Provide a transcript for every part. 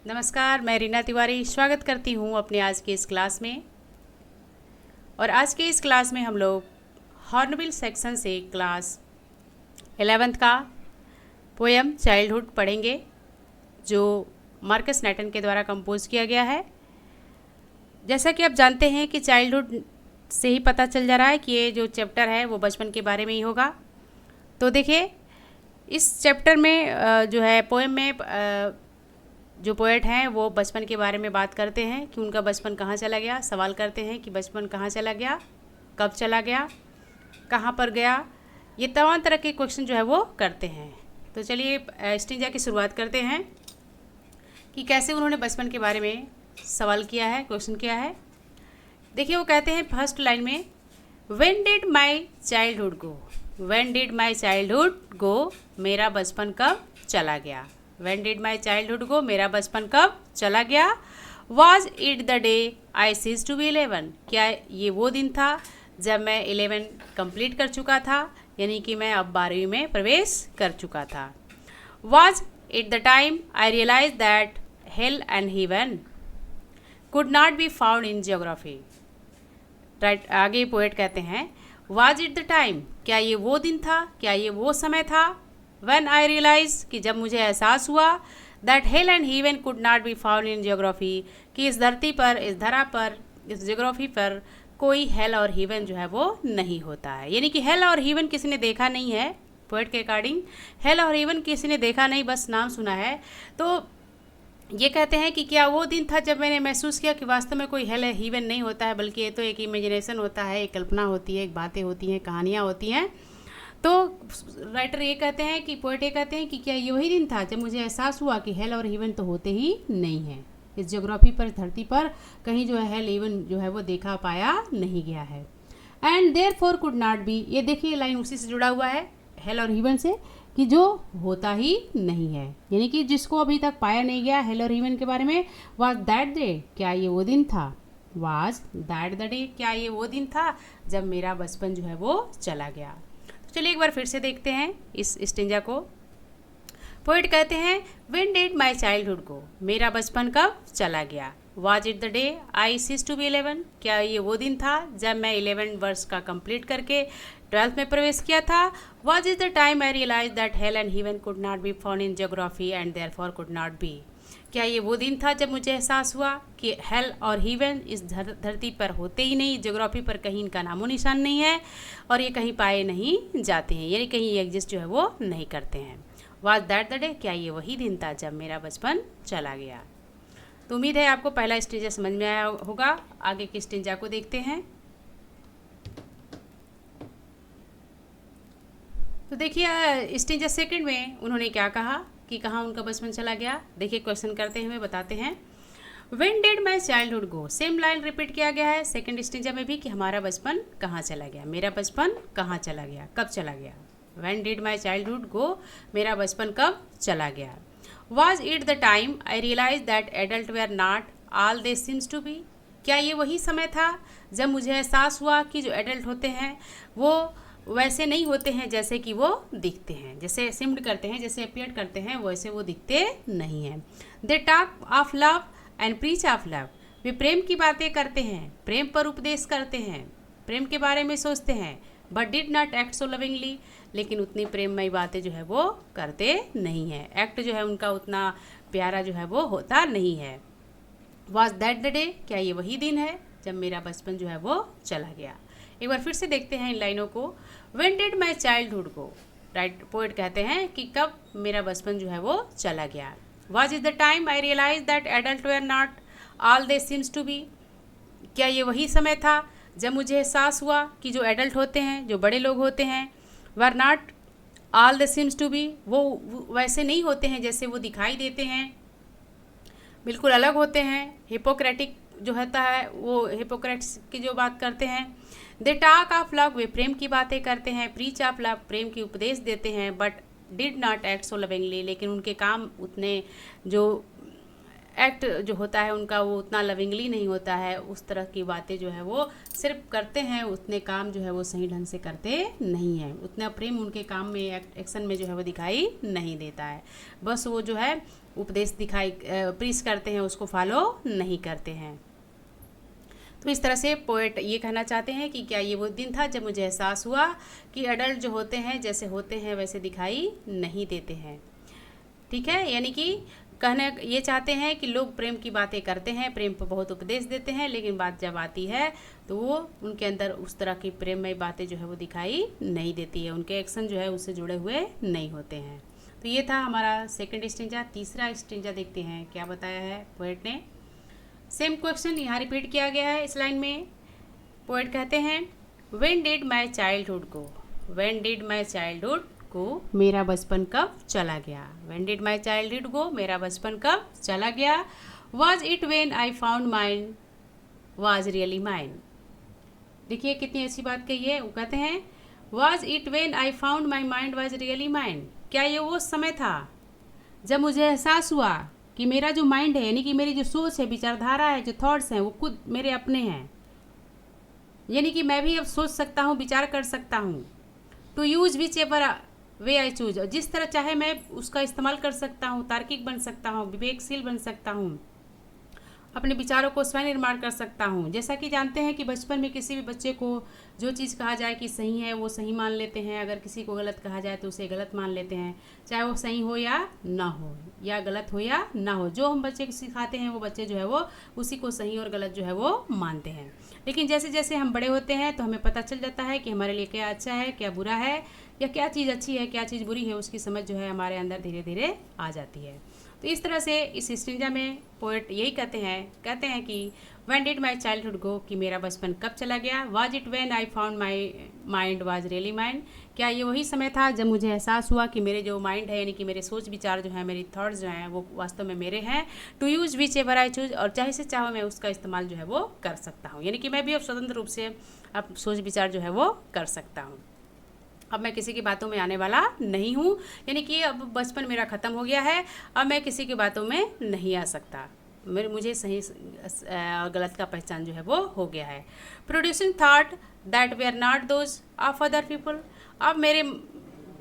नमस्कार, मैं रीना तिवारी स्वागत करती हूँ अपने आज के इस क्लास में। और आज के इस क्लास में हम लोग हॉर्नबिल सेक्शन से क्लास 11th का पोएम चाइल्डहुड पढ़ेंगे, जो मार्कस नैटन के द्वारा कंपोज किया गया है। जैसा कि आप जानते हैं कि चाइल्डहुड से ही पता चल जा रहा है कि ये जो चैप्टर है वो बचपन के बारे में ही होगा। तो देखिए, इस चैप्टर में जो है पोएम में जो पोएट हैं वो बचपन के बारे में बात करते हैं कि उनका बचपन कहाँ चला गया। सवाल करते हैं कि बचपन कहाँ चला गया, कब चला गया, कहाँ पर गया। ये तमाम तरह के क्वेश्चन जो है वो करते हैं। तो चलिए स्टिंजा की शुरुआत करते हैं कि कैसे उन्होंने बचपन के बारे में सवाल किया है, क्वेश्चन किया है। देखिए, वो कहते हैं फर्स्ट लाइन में, when did my childhood go. When did my childhood go, मेरा बचपन कब चला गया। When did my childhood go, मेरा बचपन कब चला गया। Was it the day I ceased to be 11, क्या ये वो दिन था जब मैं 11 कंप्लीट कर चुका था, यानी कि मैं अब 12वीं में प्रवेश कर चुका था। Was it the time I realized that hell and heaven could not be found in geography, right. आगे पोएट कहते हैं, Was it the time, क्या ये वो दिन था, क्या ये वो समय था। When I realized, कि जब मुझे एहसास हुआ, that hell and heaven could not be found in geography, कि इस धरती पर, इस धरा पर, इस ज्योग्राफी पर कोई हेल और हीवन जो है वो नहीं होता है। यानी कि हेल और हीवन किसी ने देखा नहीं है। पोएट के अकॉर्डिंग हेल और हीवन किसी ने देखा नहीं, बस नाम सुना है। तो ये कहते हैं कि क्या वो दिन था जब मैंने महसूस किया कि वास्तव में कोई हेल हीवन नहीं होता है, बल्कि ये तो एक इमेजिनेशन होता है, एक कल्पना होती है, एक बातें होती हैं, कहानियाँ होती हैं। तो राइटर ये कहते हैं कि पोएट ये कहते हैं कि क्या ये वही दिन था जब मुझे एहसास हुआ कि हेल और हीवन तो होते ही नहीं हैं। इस ज्योग्राफी पर, धरती पर कहीं जो है हेल हीवन जो है वो देखा पाया नहीं गया है। And therefore could not be, ये देखिए लाइन उसी से जुड़ा हुआ है, हेल और हीवन से, कि जो होता ही नहीं है, यानी कि जिसको अभी तक पाया नहीं गया हेल और हीवन के बारे में। वाज दैट डे, क्या ये वो दिन था। वाज दैट द डे, क्या ये वो दिन था जब मेरा बचपन जो है वो चला गया। चलिए एक बार फिर से देखते हैं इस स्टेंजा को। पोएट कहते हैं, when did my childhood go, मेरा बचपन कब चला गया। Was it the day I ceased to be 11, क्या ये वो दिन था जब मैं 11 वर्ष का कंप्लीट करके 12th में प्रवेश किया था। Was it the time I realise that hell and heaven could not be found in geography and therefore could not be, क्या ये वो दिन था जब मुझे एहसास हुआ कि हेल और हीवन इस धरती पर होते ही नहीं, ज्योग्राफी पर कहीं इनका नामो निशान नहीं है और ये कहीं पाए नहीं जाते हैं, यानी कहीं ये एग्जिस्ट जो है वो नहीं करते हैं। वाज दैट द डे, क्या ये वही दिन था जब मेरा बचपन चला गया। तो उम्मीद है आपको पहला स्टेंजा समझ में आया होगा। आगे के स्टेंजा को देखते हैं। तो देखिए स्टेंजा सेकंड में उन्होंने क्या कहा कि कहाँ उनका बचपन चला गया। देखिए क्वेश्चन करते हुए बताते हैं, when did my childhood go. Same line repeat किया गया है सेकंड स्टेंजा में भी कि हमारा बचपन कहाँ चला गया, मेरा बचपन कहाँ चला गया, कब चला गया। When did my childhood go, मेरा बचपन कब चला गया। Was it the time I realise that adult were not all they seems to be, क्या ये वही समय था जब मुझे एहसास हुआ कि जो एडल्ट होते हैं वो वैसे नहीं होते हैं जैसे कि वो दिखते हैं, जैसे सिम्ड करते हैं, जैसे अपीयर करते हैं वैसे वो दिखते नहीं हैं। They talk of love and preach of love, वे प्रेम की बातें करते हैं, प्रेम पर उपदेश करते हैं, प्रेम के बारे में सोचते हैं। But did not act so lovingly, लेकिन उतनी प्रेममयी बातें जो है वो करते नहीं हैं, एक्ट जो है उनका उतना प्यारा जो है वो होता नहीं है। वॉज दैट द डे, क्या ये वही दिन है जब मेरा बचपन जो है वो चला गया। एक बार फिर से देखते हैं इन लाइनों को। When did my childhood go, right. Poet कहते हैं कि कब मेरा बचपन जो है वो चला गया। Was is the time I realise that adult were not all they seems to be, क्या ये वही समय था जब मुझे एहसास हुआ कि जो एडल्ट होते हैं, जो बड़े लोग होते हैं, were not all they seems to be, वो वैसे नहीं होते हैं जैसे वो दिखाई देते हैं, बिल्कुल अलग होते हैं। हिपोक्रेटिक जो होता है वो हिपोक्रेट्स की जो बात करते हैं। दे टॉक ऑफ लव, वे प्रेम की बातें करते हैं। प्रीच ऑफ लव, प्रेम की उपदेश देते हैं। But did not act so lovingly, लेकिन उनके काम उतने जो एक्ट जो होता है उनका वो उतना लविंगली नहीं होता है, उस तरह की बातें जो है वो सिर्फ करते हैं, उतने काम जो है वो सही ढंग से करते नहीं हैं, उतना प्रेम उनके काम में एक्शन में जो है वो दिखाई नहीं देता है। बस वो जो है उपदेश दिखाई प्रीच करते हैं, उसको फॉलो नहीं करते हैं। तो इस तरह से पोएट ये कहना चाहते हैं कि क्या ये वो दिन था जब मुझे एहसास हुआ कि अडल्ट जो होते हैं जैसे होते हैं वैसे दिखाई नहीं देते हैं। ठीक है, यानी कि कहने ये चाहते हैं कि लोग प्रेम की बातें करते हैं, प्रेम पर बहुत उपदेश देते हैं, लेकिन बात जब आती है तो वो उनके अंदर उस तरह की प्रेममय बातें जो है वो दिखाई नहीं देती है, उनके एक्शन जो है उससे जुड़े हुए नहीं होते हैं। तो ये था हमारा सेकंड स्टेंजा। तीसरा स्टेंजा देखते हैं क्या बताया है पोएट ने। सेम क्वेश्चन यहाँ रिपीट किया गया है इस लाइन में। पोएट कहते हैं when did my childhood go, when did my childhood go, मेरा बचपन कब चला गया। When did my childhood go, मेरा बचपन कब चला गया। Was it when I found mine was really mine. देखिए कितनी अच्छी बात कही है। वो कहते हैं was it when I found my mind was really mine, क्या ये वो समय था जब मुझे एहसास हुआ कि मेरा जो माइंड है, यानी कि मेरी जो सोच है, विचारधारा है, जो थॉट्स हैं वो खुद मेरे अपने हैं, यानी कि मैं भी अब सोच सकता हूँ, विचार कर सकता हूँ। To use whichever way I choose, और जिस तरह चाहे मैं उसका इस्तेमाल कर सकता हूँ, तार्किक बन सकता हूँ, विवेकशील बन सकता हूँ, अपने विचारों को स्वयं निर्माण कर सकता हूँ। जैसा कि जानते हैं कि बचपन में किसी भी बच्चे को जो चीज़ कहा जाए कि सही है वो सही मान लेते हैं, अगर किसी को गलत कहा जाए तो उसे गलत मान लेते हैं, चाहे वो सही हो या ना हो, या गलत हो या ना हो। जो हम बच्चे को सिखाते हैं वो बच्चे जो है वो उसी को सही और गलत जो है वो मानते हैं। लेकिन जैसे जैसे हम बड़े होते हैं तो हमें पता चल जाता है कि हमारे लिए क्या अच्छा है, क्या बुरा है, या क्या चीज़ अच्छी है, क्या चीज़ बुरी है, उसकी समझ जो है हमारे अंदर धीरे धीरे आ जाती है। तो इस तरह से इस स्टेंजा में पोएट यही कहते हैं कि when did my childhood go, कि मेरा बचपन कब चला गया। Was it when I found my mind was really mind, क्या ये वही समय था जब मुझे एहसास हुआ कि मेरे जो माइंड है, यानी कि मेरे सोच विचार जो है, मेरी थॉट्स जो हैं वो वास्तव में मेरे हैं। To use whichever I choose, और चाहे से चाहो मैं उसका इस्तेमाल जो है वो कर सकता हूँ, यानी कि मैं भी अब स्वतंत्र रूप से अब सोच विचार जो है वो कर सकता हूँ। अब मैं किसी की बातों में आने वाला नहीं हूँ, यानी कि अब बचपन मेरा ख़त्म हो गया है, अब मैं किसी की बातों में नहीं आ सकता, मुझे सही और गलत का पहचान जो है वो हो गया है। Producing thought that we are not those of other people, अब मेरे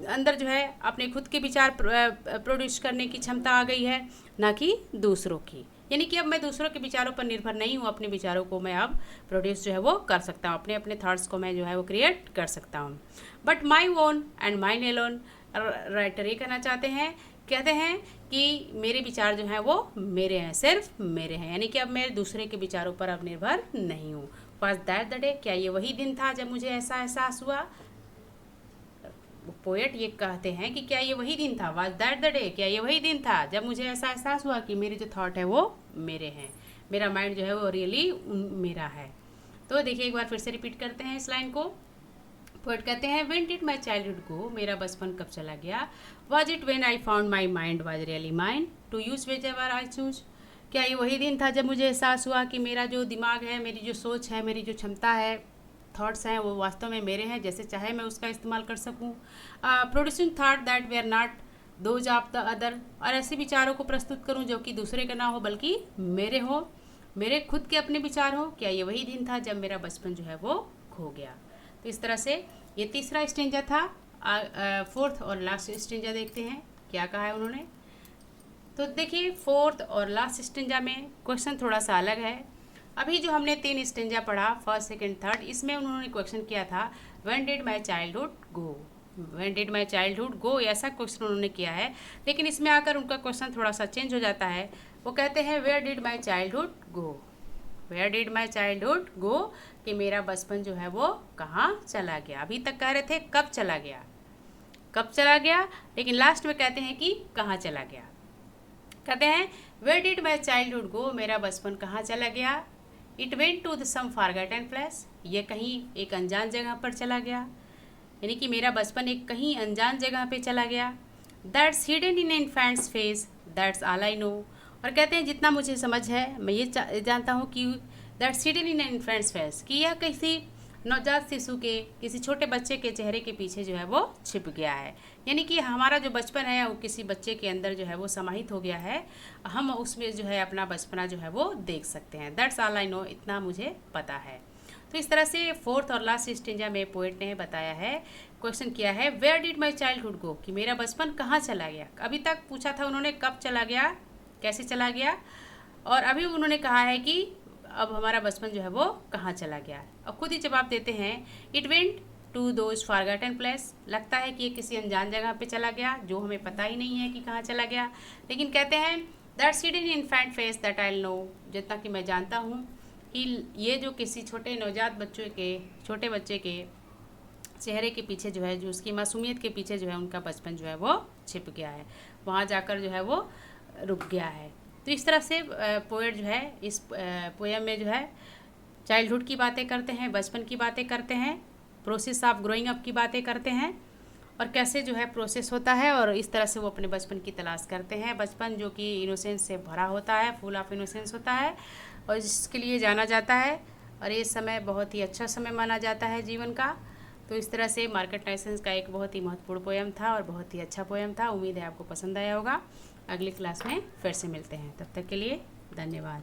अंदर जो है अपने खुद के विचार प्रोड्यूस करने की क्षमता आ गई है, ना कि दूसरों की, यानी कि अब मैं दूसरों के विचारों पर निर्भर नहीं हूँ, अपने विचारों को मैं अब प्रोड्यूस जो है वो कर सकता हूँ, अपने अपने थॉट्स को मैं जो है वो क्रिएट कर सकता हूँ। But my own and mine alone, writer ये कहना चाहते हैं, कहते हैं कि मेरे विचार जो हैं वो मेरे हैं, सिर्फ मेरे हैं, यानी कि अब मैं दूसरे के विचारों पर अब निर्भर नहीं हूँ। वाज दैट द डे, क्या ये वही दिन था जब मुझे ऐसा एहसास हुआ। पोएट ये कहते हैं कि क्या ये वही दिन था, वाज दैट द डे, क्या ये वही दिन था जब मुझे ऐसा एहसास हुआ कि मेरे जो थॉट है वो मेरे हैं, मेरा माइंड जो है वो रियली मेरा है। तो देखिए एक बार फिर से रिपीट करते हैं इस लाइन को। पोएट कहते हैं when did my childhood go, मेरा बचपन कब चला गया। Was it when I found my mind was really mind, to use whichever I choose, क्या ये वही दिन था जब मुझे एहसास हुआ कि मेरा जो दिमाग है, मेरी जो सोच है, मेरी जो क्षमता है, थॉट्स हैं वो वास्तव में मेरे हैं, जैसे चाहे मैं उसका इस्तेमाल कर सकूं। Producing thought that we are not those of the other, और ऐसे विचारों को प्रस्तुत करूं जो कि दूसरे का ना हो बल्कि मेरे हो, मेरे खुद के अपने विचार हो, क्या ये वही दिन था जब मेरा बचपन जो है वो खो गया। तो इस तरह से ये तीसरा स्टेंजा था। फोर्थ और लास्ट स्टेंजा देखते हैं क्या कहा है उन्होंने। तो देखिए फोर्थ और लास्ट स्टेंजा में क्वेश्चन थोड़ा सा अलग है। अभी जो हमने 3 स्टेंजा पढ़ा, फर्स्ट सेकंड थर्ड, इसमें उन्होंने क्वेश्चन किया था when did my childhood go, when did my childhood गो, ऐसा क्वेश्चन उन्होंने किया है। लेकिन इसमें आकर उनका क्वेश्चन थोड़ा सा चेंज हो जाता है। वो कहते हैं where did my childhood go, where did my childhood go, कि मेरा बचपन जो है वो कहाँ चला गया। अभी तक कह रहे थे कब चला गया, कब चला गया, लेकिन लास्ट में कहते हैं कि कहाँ चला गया। कहते हैं where did my childhood go, मेरा बचपन कहाँ चला गया। It went to the some forgotten place, ये कहीं एक अनजान जगह पर चला गया, यानी कि मेरा बचपन एक कहीं अनजान जगह पे चला गया। That's hidden in infants face, that's all I know, और कहते हैं जितना मुझे समझ है मैं ये जानता हूँ कि that's hidden in infants face, कि यह किसी नवजात शिशु के, किसी छोटे बच्चे के चेहरे के पीछे जो है वो छिप गया है। यानी कि हमारा जो बचपन है वो किसी बच्चे के अंदर जो है वो समाहित हो गया है, हम उसमें जो है अपना बचपना जो है वो देख सकते हैं। दैट्स ऑल आई नो, इतना मुझे पता है। तो इस तरह से फोर्थ और लास्ट स्टेंजा में पोएट ने बताया है, क्वेश्चन किया है where did my childhood go, कि मेरा बचपन कहाँ चला गया। अभी तक पूछा था उन्होंने कब चला गया, कैसे चला गया, और अभी उन्होंने कहा है कि अब हमारा बचपन जो है वो कहाँ चला गया। अब खुद ही जवाब देते हैं, it went to those forgotten place, लगता है कि ये किसी अनजान जगह पे चला गया जो हमें पता ही नहीं है कि कहाँ चला गया। लेकिन कहते हैं that's hidden in infant face that I know, जितना कि मैं जानता हूँ कि ये जो किसी छोटे नवजात बच्चों के, छोटे बच्चे के चेहरे के पीछे जो है, जो उसकी मासूमियत के पीछे जो है उनका बचपन जो है वो छिप गया है, वहाँ जाकर जो है वो रुक गया है। तो इस तरह से पोएट जो है इस पोएम में जो है चाइल्डहुड की बातें करते हैं, बचपन की बातें करते हैं, प्रोसेस ऑफ ग्रोइंग अप की बातें करते हैं, और कैसे जो है प्रोसेस होता है, और इस तरह से वो अपने बचपन की तलाश करते हैं। बचपन जो कि इनोसेंस से भरा होता है, फुल ऑफ इनोसेंस होता है, और इसके लिए जाना जाता है, और ये समय बहुत ही अच्छा समय माना जाता है जीवन का। तो इस तरह से मार्केट लाइसेंस का एक बहुत ही महत्वपूर्ण पोएम था और बहुत ही अच्छा पोएम था। उम्मीद है आपको पसंद आया होगा। अगली क्लास में फिर से मिलते हैं, तब तक के लिए धन्यवाद।